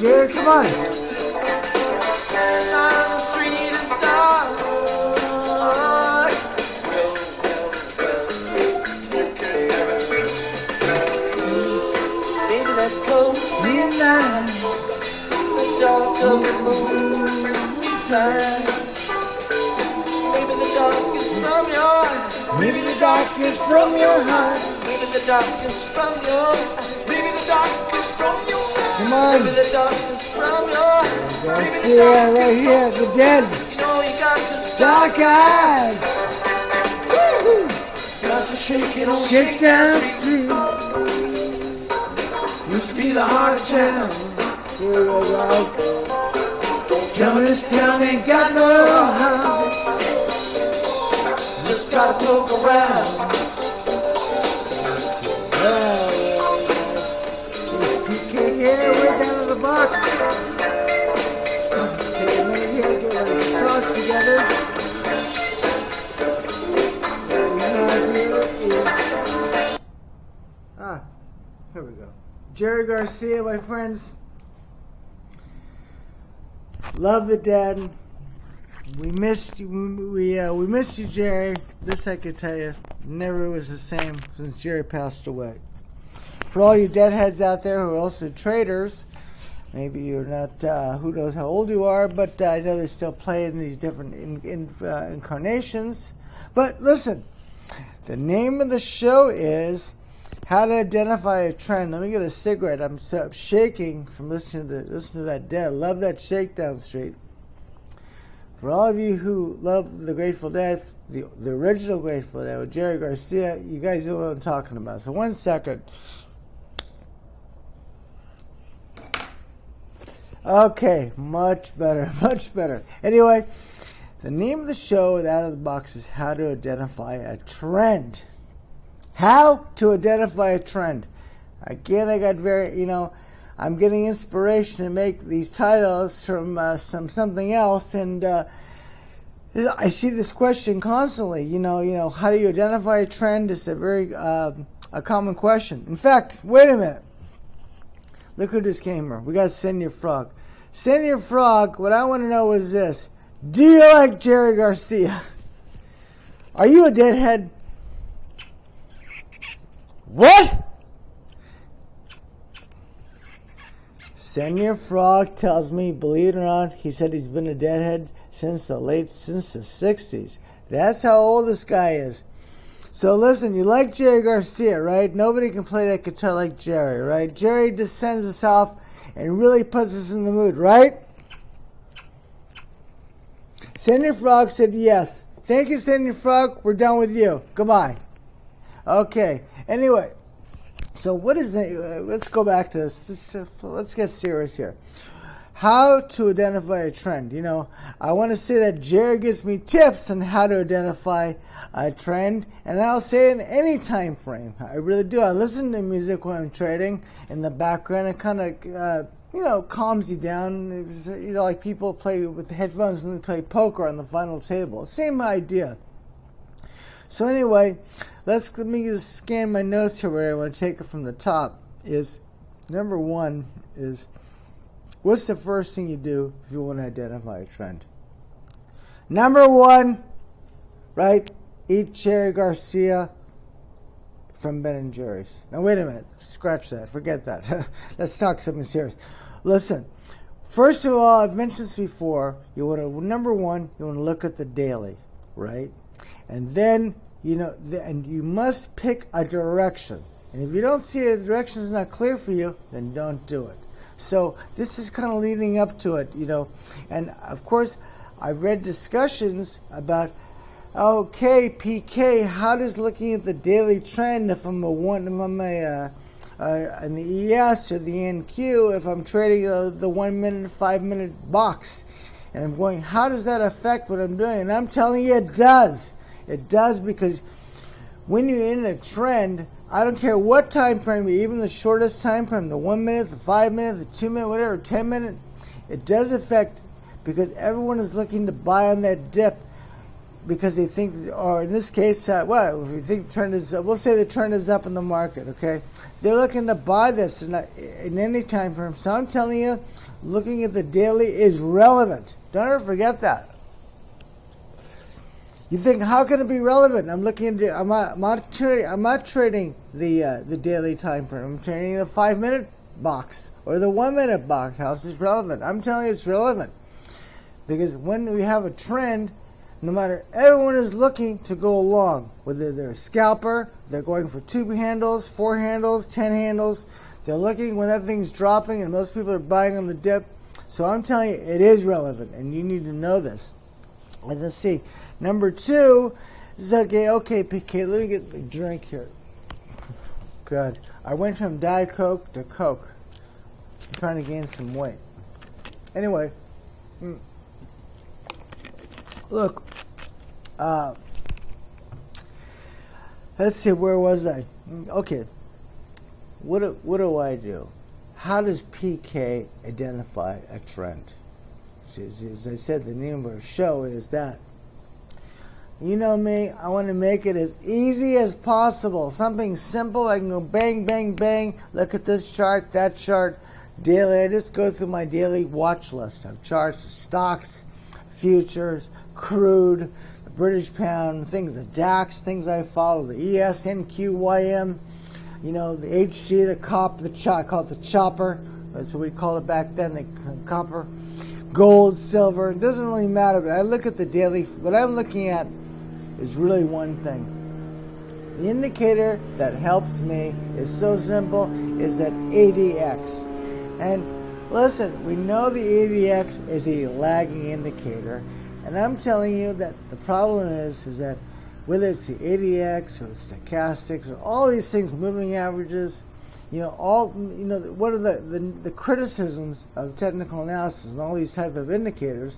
Jerry, come on. On the street is dark. Baby, that's close to midnight. The dark of the moon side. Maybe the dark is from your eyes. Maybe the dark is from your heart. Maybe the dark is from your eyes. Maybe the dark is from your eyes. Come on. Maybe the dark is from your eyes. Garcia right here, the dead. You know you got to Dark eyes. Woo-hoo. got to shake it on Shake down streets. Used to be the heart of town. Here we go, guys. Don't tell me this town ain't got no house. Just gotta poke around. This PK here, way down in the box. Take a minute here, get our thoughts together. What we have here is... here we go. Jerry Garcia, my friends. Love the dead. We missed you. We missed you, Jerry. This I could tell you, never was the same since Jerry passed away. For all you deadheads out there who are also traders, maybe you're not. Who knows how old you are? But I know they still play in these different incarnations. But listen, the name of the show is How to Identify a Trend. Let me get a cigarette. I'm shaking from listening to that dead. I love that Shakedown Street. For all of you who love the Grateful Dead, the original Grateful Dead with Jerry Garcia, you guys know what I'm talking about. So 1 second. Okay, much better, much better. Anyway, the name of the show out of the box is How to Identify a Trend. How to identify a trend. Again, I got I'm getting inspiration to make these titles from something else, and I see this question constantly. How do you identify a trend? It's a very a common question. In fact, wait a minute. Look who just came here. We got Senior Frog. Senior Frog, what I want to know is this. Do you like Jerry Garcia? Are you a deadhead? What? Senior Frog tells me, believe it or not, he said he's been a deadhead since the 60s. That's how old this guy is. So listen, you like Jerry Garcia, right? Nobody can play that guitar like Jerry, right? Jerry just sends us off and really puts us in the mood, right? Senior Frog said yes. Thank you, Senior Frog. We're done with you. Goodbye. Okay. Anyway, so what is it? Let's go back to this. Let's get serious here. How to identify a trend. I want to say that Jerry gives me tips on how to identify a trend, and I'll say it in any time frame. I really do. I listen to music when I'm trading in the background. It kind of, calms you down. Like people play with headphones and they play poker on the final table. Same idea. So anyway, let me just scan my notes here where I want to take it from the top. Is number one is, what's the first thing you do if you want to identify a trend? Number one, right? Eat Jerry Garcia from Ben & Jerry's. Now wait a minute. Scratch that. Forget that. Let's talk something serious. Listen. First of all, I've mentioned this before. Number one, you want to look at the daily, right? And then, and you must pick a direction. And if you don't see a direction is not clear for you, then don't do it. So this is kind of leading up to it, And of course, I've read discussions about, okay, PK, how does looking at the daily trend, if I'm in the ES or the NQ, if I'm trading the 1 minute, 5 minute box, and I'm going, how does that affect what I'm doing? And I'm telling you, it does. It does, because when you're in a trend, I don't care what time frame, even the shortest time frame, the 1 minute, the 5 minute, the 2 minute, whatever, 10 minute, it does affect, because everyone is looking to buy on that dip. because they think, or in this case, well, if we think the trend is, we'll say the trend is up in the market, okay? They're looking to buy this in any time frame. So I'm telling you, looking at the daily is relevant. Don't ever forget that. You think, how can it be relevant? I'm looking into, I'm not trading the daily time frame. I'm trading the 5-minute box or the 1-minute box. How is this relevant? I'm telling you, it's relevant because when we have a trend, no matter, everyone is looking to go along. Whether they're a scalper, they're going for 2 handles, 4 handles, 10 handles. They're looking when that thing's dropping, and most people are buying on the dip. So I'm telling you, it is relevant, and you need to know this. Let's see. Number 2 is okay, PK, let me get a drink here. Good. I went from Diet Coke to Coke. I'm trying to gain some weight. Anyway, look, let's see, where was I? Okay, what do I do? How does PK identify a trend? As I said, the name of our show is that. You know me, I want to make it as easy as possible. Something simple, I can go bang, bang, bang, look at this chart, that chart, daily. I just go through my daily watch list of charts, stocks, futures, crude, the British pound, things, the DAX, things I follow, the ES, NQYM, you know, the HG, the COP, I call it the chopper. That's what we called it back then, the copper. Gold, silver, it doesn't really matter, but I look at the daily, what I'm looking at is really one thing. The indicator that helps me is so simple, is that ADX. And listen, we know the ADX is a lagging indicator, and I'm telling you that the problem is that whether it's the ADX or the stochastics or all these things, moving averages, what are the criticisms of technical analysis and all these type of indicators?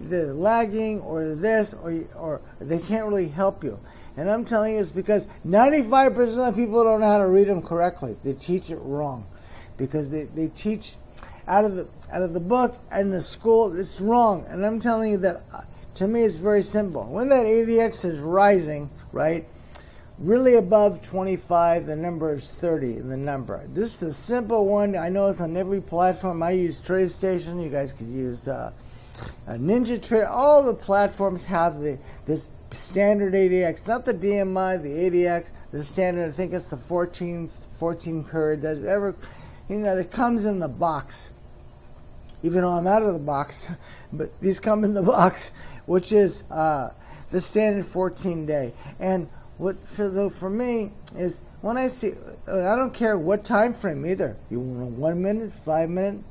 They're lagging or this or they can't really help you. And I'm telling you it's because 95% of people don't know how to read them correctly. They teach it wrong because they teach out of the book and the school. It's wrong. And I'm telling you that to me it's very simple. When that ADX is rising, right, really above 25, the number is 30 in the number. This is a simple one. I know it's on every platform. I use TradeStation. You guys could use NinjaTrader. All the platforms have this standard ADX, not the DMI, the ADX, the standard. I think it's the 14 period. That comes in the box. Even though I'm out of the box, but these come in the box, which is the standard 14-day. And what for me is when I see, I don't care what time frame either. You want a 1 minute, 5 minute,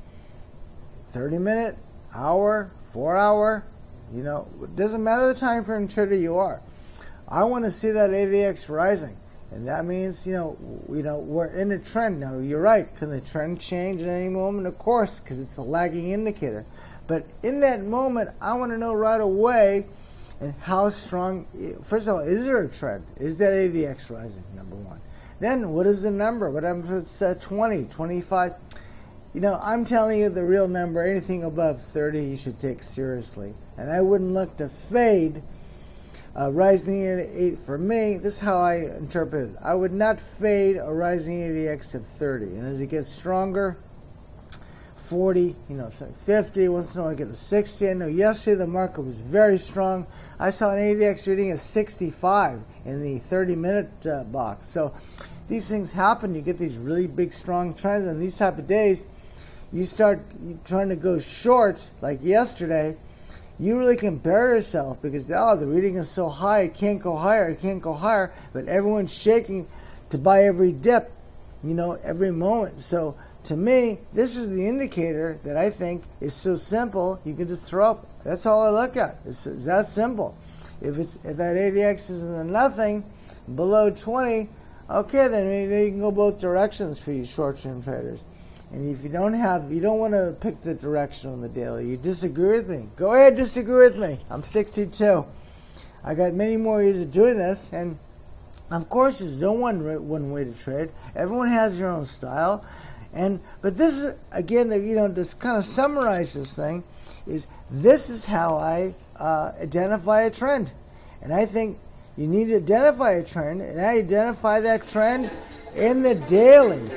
30 minute, hour, 4 hour, it doesn't matter the time frame trader you are. I want to see that ADX rising, and that means we're in a trend now. You're right. Can the trend change at any moment? Of course, because it's a lagging indicator. But in that moment, I want to know right away, and how strong. First of all, is there a trend? Is that ADX rising? Number one. Then what is the number? What happens if it's 20, 25? I'm telling you the real number, anything above 30 you should take seriously. And I wouldn't look to fade rising at 8. For me, this is how I interpret it. I would not fade a rising ADX of 30. And as it gets stronger, 40, 50, once in a while I get to 60. I know yesterday the market was very strong. I saw an ADX reading of 65 in the 30-minute box. So these things happen. You get these really big, strong trends. And these type of days, you start trying to go short, like yesterday, you really compare yourself because, the reading is so high, it can't go higher, but everyone's shaking to buy every dip, every moment. So to me, this is the indicator that I think is so simple, you can just throw up. That's all I look at. It's that simple. If that ADX is in the nothing, below 20, okay, then maybe you can go both directions for you short-term traders. And if you don't want to pick the direction on the daily, you disagree with me, go ahead, disagree with me. I'm 62. I got many more years of doing this, and of course there's no one way to trade. Everyone has their own style. But this is, again, just kind of summarize this thing, this is how I identify a trend. And I think you need to identify a trend, and I identify that trend in the daily.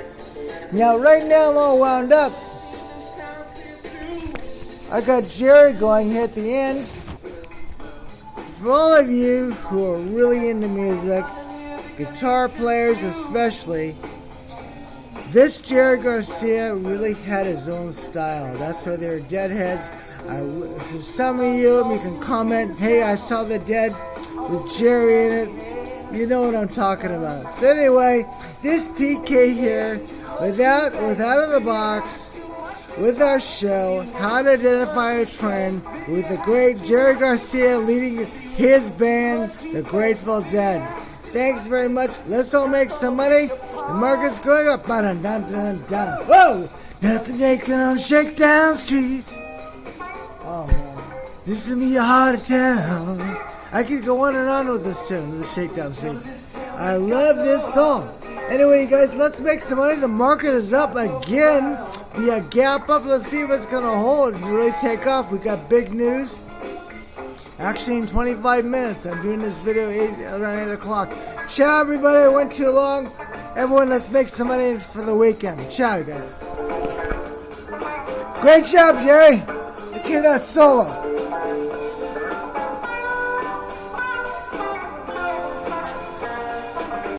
Now, right now I'm all wound up. I got Jerry going here at the end. For all of you who are really into music, guitar players especially, this Jerry Garcia really had his own style. That's why they're Deadheads. For some of you can comment, hey, I saw the Dead with Jerry in it. You know what I'm talking about. So anyway, this PK here, without of the box, with our show, How to Identify a Trend, with the great Jerry Garcia leading his band, The Grateful Dead. Thanks very much. Let's all make some money. The market's going up. Ba-dun-dun-dun-dun. Whoa! Nothing taken on Shakedown Street. Oh man, this is me your heart of town. I could go on and on with this tune, the Shakedown Street. I love this song. Anyway, you guys, let's make some money. The market is up again. The gap up. Let's see if it's gonna hold and really take off. We got big news. Actually, in 25 minutes, I'm doing this video around 8 o'clock. Ciao, everybody. I went too long. Everyone, let's make some money for the weekend. Ciao, you guys. Great job, Jerry. Let's hear that solo.